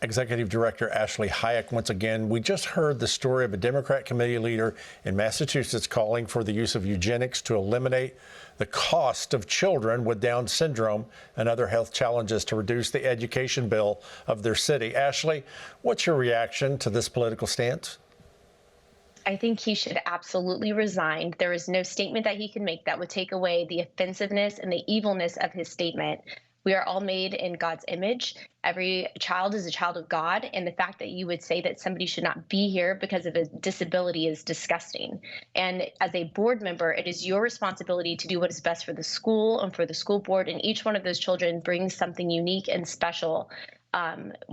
Executive Director Ashley Hayek once again. We just heard the story of a Democrat committee leader in Massachusetts calling for the use of eugenics to eliminate the cost of children with Down syndrome and other health challenges to reduce the education bill of their city. Ashley, what's your reaction to this political stance? I think he should absolutely resign. There is no statement that he can make that would take away the offensiveness and the evilness of his statement. We are all made in God's image. Every child is a child of God. And the fact that you would say that somebody should not be here because of a disability is disgusting. And as a board member, it is your responsibility to do what is best for the school and for the school board. And each one of those children brings something unique and special.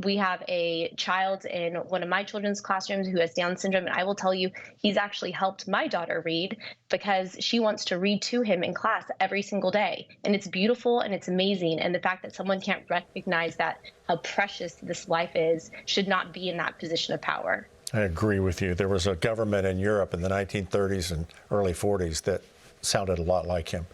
We have a child in one of my children's classrooms who has Down syndrome, and I will tell you, he's actually helped my daughter read because she wants to read to him in class every single day. And it's beautiful and it's amazing. And the fact that someone can't recognize that how precious this life is should not be in that position of power. I agree with you. There was a government in Europe in the 1930s and early 40s that sounded a lot like him.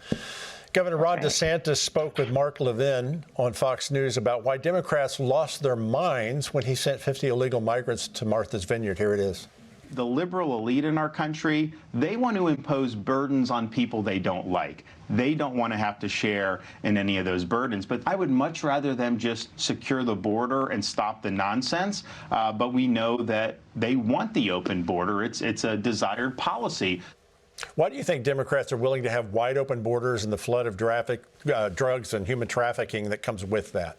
Governor Ron DeSantis spoke with Mark Levin on Fox News about why Democrats lost their minds when he sent 50 illegal migrants to Martha's Vineyard. Here it is. The liberal elite in our country, they want to impose burdens on people they don't like. They don't want to have to share in any of those burdens. But I would much rather them just secure the border and stop the nonsense. But we know that they want the open border. It's a desired policy. Why do you think Democrats are willing to have wide open borders and the flood of drugs and human trafficking that comes with that?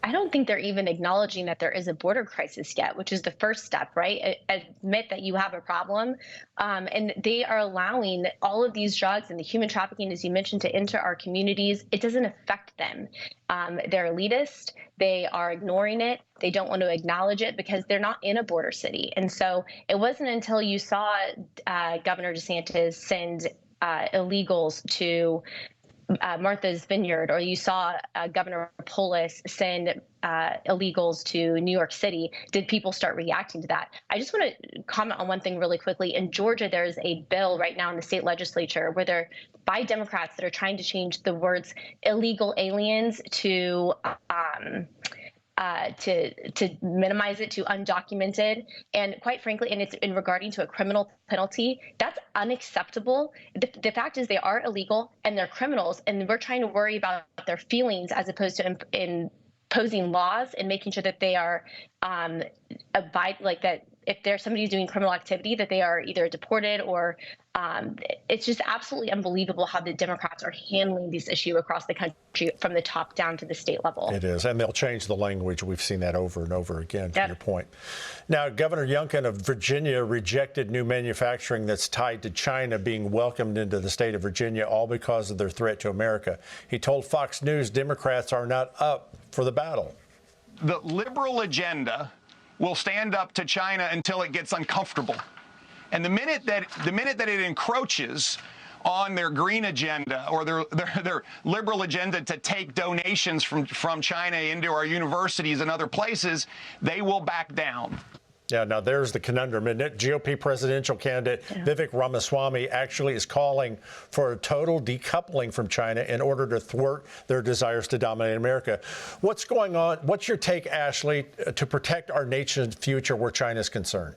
I don't think they're even acknowledging that there is a border crisis yet, which is the first step, right? Admit that you have a problem. And they are allowing all of these drugs and the human trafficking, as you mentioned, to enter our communities. It doesn't affect them. They're elitist. They are ignoring it. They don't want to acknowledge it because they're not in a border city. And so it wasn't until you saw Governor DeSantis send illegals to Martha's Vineyard, or you saw Governor Polis send illegals to New York City, did people start reacting to that? I just want to comment on one thing really quickly. In Georgia, there's a bill right now in the state legislature where they're by Democrats that are trying to change the words illegal aliens to minimize it to undocumented. And quite frankly, and it's in regarding to a criminal penalty, that's unacceptable. The fact is they are illegal and they're criminals, and we're trying to worry about their feelings as opposed to imposing laws and making sure that they are that if there's somebody who's doing criminal activity, that they are either deported or it's just absolutely unbelievable how the Democrats are handling this issue across the country from the top down to the state level. It is, and they'll change the language. We've seen that over and over again, to your point. Now, Governor Youngkin of Virginia rejected new manufacturing that's tied to China being welcomed into the state of Virginia, all because of their threat to America. He told Fox News Democrats are not up for the battle. The liberal agenda will stand up to China until it gets uncomfortable. And the minute that it encroaches on their green agenda or their liberal agenda to take donations from China into our universities and other places, they will back down. Yeah, now there's the conundrum, isn't it? GOP presidential candidate Vivek Ramaswamy actually is calling for a total decoupling from China in order to thwart their desires to dominate America. What's going on? What's your take, Ashley, to protect our nation's future where China is concerned?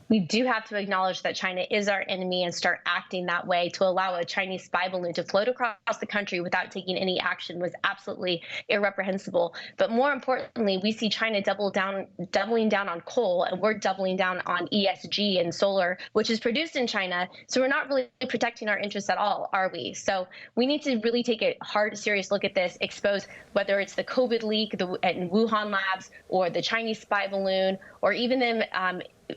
We do have to acknowledge that China is our enemy and start acting that way. To allow a Chinese spy balloon to float across the country without taking any action was absolutely irreprehensible. But more importantly, we see China doubling down on coal, and we're doubling down on ESG and solar, which is produced in China. So we're not really protecting our interests at all, are we? So we need to really take a hard, serious look at this, expose whether it's the COVID leak in Wuhan labs or the Chinese spy balloon, or even them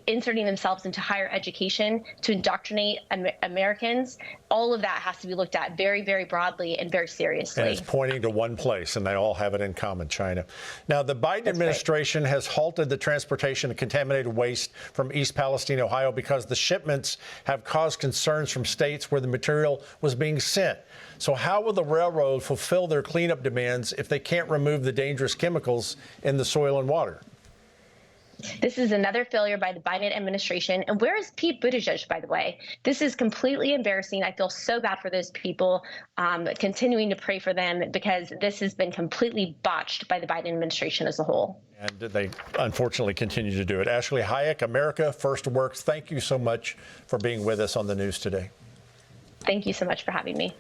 inserting themselves into higher education to indoctrinate Americans. All of that has to be looked at very, very broadly and very seriously. And it's pointing to one place, and they all have it in common, China. Now, the Biden administration has halted the transportation of contaminated waste from East Palestine, Ohio, because the shipments have caused concerns from states where the material was being sent. So how will the railroad fulfill their cleanup demands if they can't remove the dangerous chemicals in the soil and water? This is another failure by the Biden administration. And where is Pete Buttigieg, by the way? This is completely embarrassing. I feel so bad for those people, continuing to pray for them, because this has been completely botched by the Biden administration as a whole. And they unfortunately continue to do it. Ashley Hayek, America First Works, thank you so much for being with us on the news today. Thank you so much for having me.